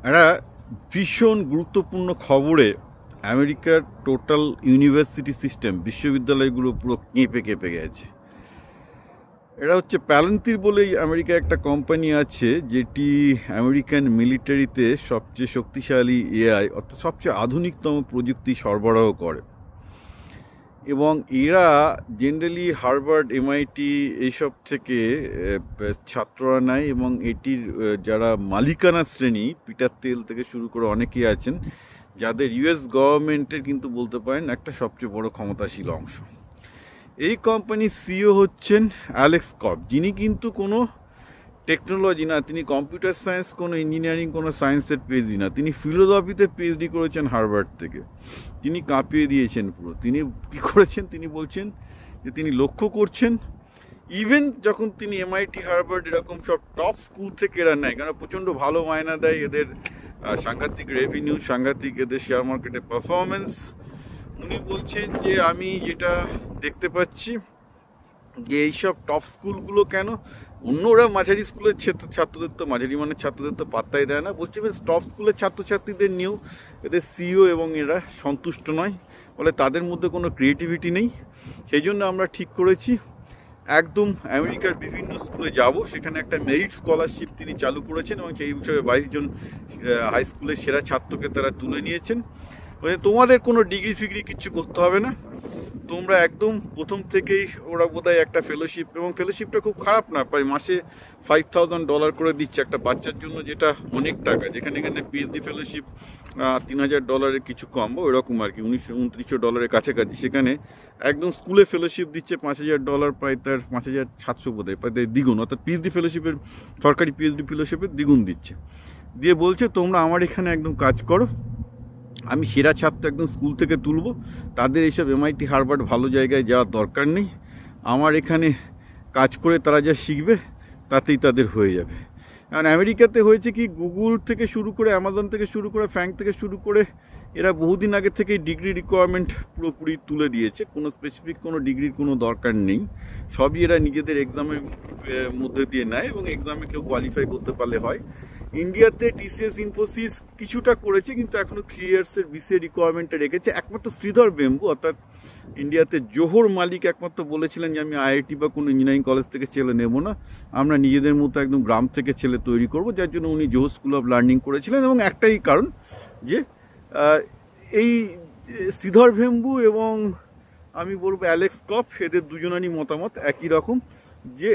একটা ভীষণ গুরুত্বপূর্ণ খবরে আমেরিকার টোটাল ইউনিভার্সিটি সিস্টেম, বিশ্ববিদ্যালয়গুলো পুরো কেঁপে কেঁপে গেছে। এটা হচ্ছে প্যালেন্টির বলেই আমেরিকা একটা কোম্পানি আছে যেটি আমেরিকান মিলিটারিতে সবচেয়ে শক্তিশালী এআই অর্থাৎ সবচেয়ে আধুনিকতম প্রযুক্তি সরবরাহ করে। এবং এরা জেনারেলি হার্ভার্ড, এমআইটি এইসব থেকে ছাত্ররা নেয় এবং এটির যারা মালিকানা শ্রেণী, পিটার তেল থেকে শুরু করে অনেকেই আছেন যাদের ইউএস গভর্নমেন্টের কিন্তু বলতে পারেন একটা সবচেয়ে বড় ক্ষমতাশীল অংশ। এই কোম্পানির সিইও হচ্ছেন অ্যালেক্স কপ, যিনি কিন্তু কোনো টেকনোলজি না, তিনি কম্পিউটার সায়েন্স, কোনো ইঞ্জিনিয়ারিং, কোনো সায়েন্সের পিএইচডি না, তিনি ফিলোসফিতে পিএইচডি করেছেন হার্ভার্ড থেকে। তিনি কাঁপিয়ে দিয়েছেন পুরো। তিনি কী করেছেন, তিনি বলছেন যে তিনি লক্ষ্য করছেন ইভেন যখন তিনি এমআইটি, হার্ভার্ড এরকম সব টপ স্কুল থেকে এরা নেয়, কারণ প্রচণ্ড ভালো মায়না দেয়, এদের সাংঘাতিক রেভিনিউ, সাংঘাতিক এদের শেয়ার মার্কেটে পারফরমেন্স। উনি বলছেন যে আমি যেটা দেখতে পাচ্ছি যে এইসব টপ স্কুলগুলো কেন অন্যরা মাঝারি স্কুলের ছাত্রদের তো, মাঝারি মানের ছাত্রদের তো পাত্তাই দেয় না, বলছে টপ স্কুলের ছাত্রছাত্রীদের নিয়েও এদের সিইও এবং এরা সন্তুষ্ট নয়, বলে তাদের মধ্যে কোনো ক্রিয়েটিভিটি নেই। সেই জন্য আমরা ঠিক করেছি একদম আমেরিকার বিভিন্ন স্কুলে যাব, সেখানে একটা মেরিট স্কলারশিপ তিনি চালু করেছেন এবং সেই হিসাবে 22 জন হাই স্কুলের সেরা ছাত্রকে তারা তুলে নিয়েছেন। তোমাদের কোনো ডিগ্রি ফিগ্রি কিচ্ছু করতে হবে না, তোমরা একদম প্রথম থেকেই, ওরা বোধহয় একটা ফেলোশিপ, এবং ফেলোশিপটা খুব খারাপ না, প্রায় মাসে $5,000 করে দিচ্ছে একটা বাচ্চার জন্য, যেটা অনেক টাকা। যেখানে এখানে পিএইচডি ফেলোশিপ $3,000 কিছু কম বা ওইরকম আর কি, $2900 কাছাকাছি, সেখানে একদম স্কুলে ফেলোশিপ দিচ্ছে $5,000, প্রায় তার 5,700 বোধহয়, প্রায় দ্বিগুণ, অর্থাৎ পিএইচডি ফেলোশিপের, সরকারি পিএইচডি ফেলোশিপের দ্বিগুণ দিচ্ছে। দিয়ে বলছে তোমরা আমার এখানে একদম কাজ করো, আমি সেরা ছাত্র একদম স্কুল থেকে তুলব, তাদের এইসব এমআইটি, হার্ভার্ড ভালো জায়গায় যাওয়ার দরকার নেই, আমার এখানে কাজ করে তারা যা শিখবে তাতেই তাদের হয়ে যাবে। কারণ আমেরিকাতে হয়েছে কি, গুগল থেকে শুরু করে, অ্যামাজন থেকে শুরু করে, ফ্যাঙ্ক থেকে শুরু করে, এরা বহুদিন আগে থেকেই ডিগ্রি রিকোয়ারমেন্ট পুরোপুরি তুলে দিয়েছে, কোনো স্পেসিফিক কোনো ডিগ্রির কোনো দরকার নেই, সবই এরা নিজেদের এক্সামের মধ্যে দিয়ে নেয় এবং এক্সামে কেউ কোয়ালিফাই করতে পারলে হয়। ইন্ডিয়াতে টিসিএস, ইনফোসিস কিছুটা করেছে, কিন্তু এখনও 3 ইয়ার্সের বিসিএ রিকোয়ারমেন্টে রেখেছে। একমাত্র শ্রীধর বেম্বু অর্থাৎ ইন্ডিয়াতে জোহর মালিক একমাত্র বলেছিলেন যে আমি আইআইটি বা কোনো ইঞ্জিনিয়ারিং কলেজ থেকে ছেলে নেব না, আমরা নিজেদের মতো একদম গ্রাম থেকে ছেলে তৈরি করব, যার জন্য উনি জোহর স্কুল অফ লার্নিং করেছিলেন। এবং একটাই কারণ যে এই শ্রীধর বেম্বু এবং আমি বলবো অ্যালেক্স কপ, এদের দুজনেরই মতামত একই রকম, যে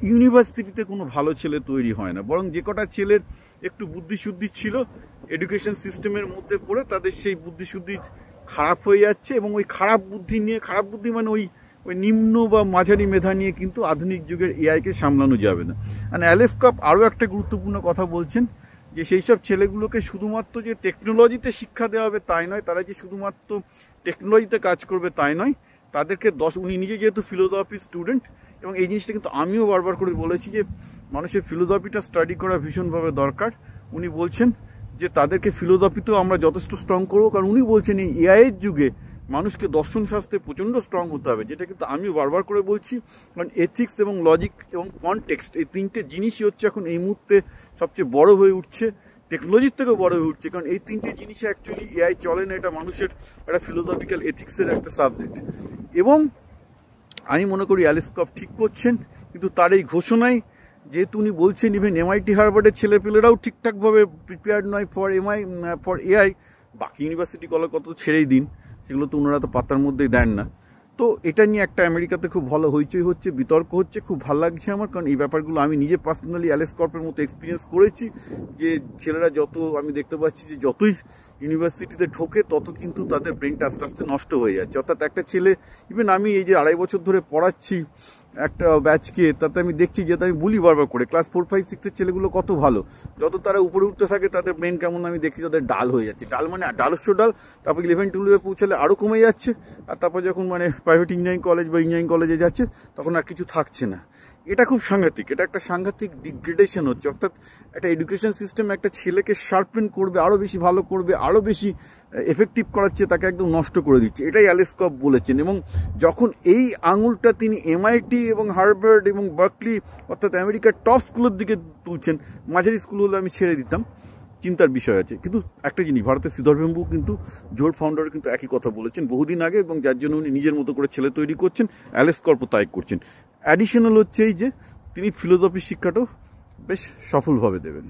ইউনিভার্সিটিতে কোনো ভালো ছেলে তৈরি হয় না, বরং যে কটা ছেলের একটু বুদ্ধিশুদ্ধি ছিল এডুকেশন সিস্টেমের মধ্যে পড়ে, তাদের সেই বুদ্ধিশুদ্ধি খারাপ হয়ে যাচ্ছে। এবং ওই খারাপ বুদ্ধি নিয়ে, খারাপ বুদ্ধি মানে ওই নিম্ন বা মাঝারি মেধা নিয়ে কিন্তু আধুনিক যুগের এআইকে সামলানো যাবে না। আর অ্যালেক্স কপ আরও একটা গুরুত্বপূর্ণ কথা বলছেন, যে সেই সব ছেলেগুলোকে শুধুমাত্র যে টেকনোলজিতে শিক্ষা দেওয়া হবে তাই নয়, তারা যে শুধুমাত্র টেকনোলজিতে কাজ করবে তাই নয়, তাদেরকে উনি নিজে যেহেতু ফিলোসফি স্টুডেন্ট, এবং এই জিনিসটা কিন্তু আমিও বারবার করে বলেছি যে মানুষের ফিলোসফিটা স্টাডি করা ভীষণভাবে দরকার। উনি বলছেন যে তাদেরকে ফিলোসফিতেও আমরা যথেষ্ট স্ট্রং করবো, কারণ উনি বলছেন এই এআইয়ের যুগে মানুষকে দর্শন শাস্ত্রে প্রচণ্ড স্ট্রং হতে হবে, যেটা কিন্তু আমি বারবার করে বলছি। কারণ এথিক্স এবং লজিক এবং কনটেক্সট, এই তিনটে জিনিসই হচ্ছে এখন এই মুহূর্তে সবচেয়ে বড় হয়ে উঠছে, টেকনোলজির থেকেও বড় হয়ে উঠছে, কারণ এই তিনটে জিনিসে অ্যাকচুয়ালি এআই চলে না, এটা মানুষের একটা ফিলোসফিক্যাল এথিক্সের একটা সাবজেক্ট। এবং আমি মনে করি অ্যালেক্স কপ ঠিক করছেন, কিন্তু তার এই ঘোষণায়, যেহেতু উনি বলছেন ইভেন এমআইটি, হার্ভার্ডের ছেলেপেলেরাও ঠিকঠাকভাবে প্রিপেয়ার্ড নয় ফর এআই, বাকি ইউনিভার্সিটি কলেজ কত ছেড়েই দিন, সেগুলো তো ওনারা তো পাতার মধ্যেই দেন না। তো এটা নিয়ে একটা আমেরিকাতে খুব ভালো হইচই হচ্ছে, বিতর্ক হচ্ছে, খুব ভালো লাগছে আমার, কারণ এই ব্যাপারগুলো আমি নিজে পার্সোনালি অ্যালেক্স কর্পের মতো এক্সপিরিয়েন্স করেছি, যে ছেলেরা যত, আমি দেখতে পাচ্ছি যে যতই ইউনিভার্সিটিতে ঢোকে তত কিন্তু তাদের ব্রেনটা আস্তে আস্তে নষ্ট হয়ে যাচ্ছে। অর্থাৎ একটা ছেলে, ইভেন আমি এই যে 2.5 বছর ধরে পড়াচ্ছি একটা ব্যাচকে, তাতে আমি দেখছি, যেটা আমি বলি বারবার করে, ক্লাস 4, 5, 6-এর ছেলেগুলো কত ভালো, যত তারা উপরে উঠতে থাকে তাদের ব্রেন কেমন আমি দেখি তাদের ডাল হয়ে যাচ্ছে, ডাল মানে ডালস্য ডাল, তারপর 11-12 পৌঁছালে আরও কমে যাচ্ছে, আর তারপর যখন মানে প্রাইভেট ইঞ্জিনিয়ারিং কলেজ বা ইঞ্জিনিয়ারিং কলেজে যাচ্ছে তখন আর কিছু থাকছে না। এটা খুব সাংঘাতিক, এটা একটা সাংঘাতিক ডিগ্রেডেশন হচ্ছে। অর্থাৎ একটা এডুকেশন সিস্টেম একটা ছেলেকে শার্পেন করবে, আরও বেশি ভালো করবে, আরও বেশি এফেক্টিভ করাচ্ছে, তাকে একদম নষ্ট করে দিচ্ছে, এটাই অ্যালেক্স কপ বলেছেন। এবং যখন এই আঙুলটা তিনি এমআইটি এবং হার্ভার্ড এবং বার্কলি অর্থাৎ আমেরিকার টপ স্কুলের দিকে তুলছেন, মাঝারি স্কুল হলে আমি ছেড়ে দিতাম, চিন্তার বিষয় আছে। কিন্তু একটা জিনিস, ভারতের শ্রীধর বেম্বু কিন্তু জোর ফাউন্ডার কিন্তু একই কথা বলেছেন বহুদিন আগে, এবং যার জন্য উনি নিজের মতো করে ছেলে তৈরি করছেন, অ্যালেক্স কর্প তাই করছেন। অ্যাডিশনাল হচ্ছে এই যে তিনি ফিলোসফি শিক্ষাটাও বেশ সফলভাবে দেবেন।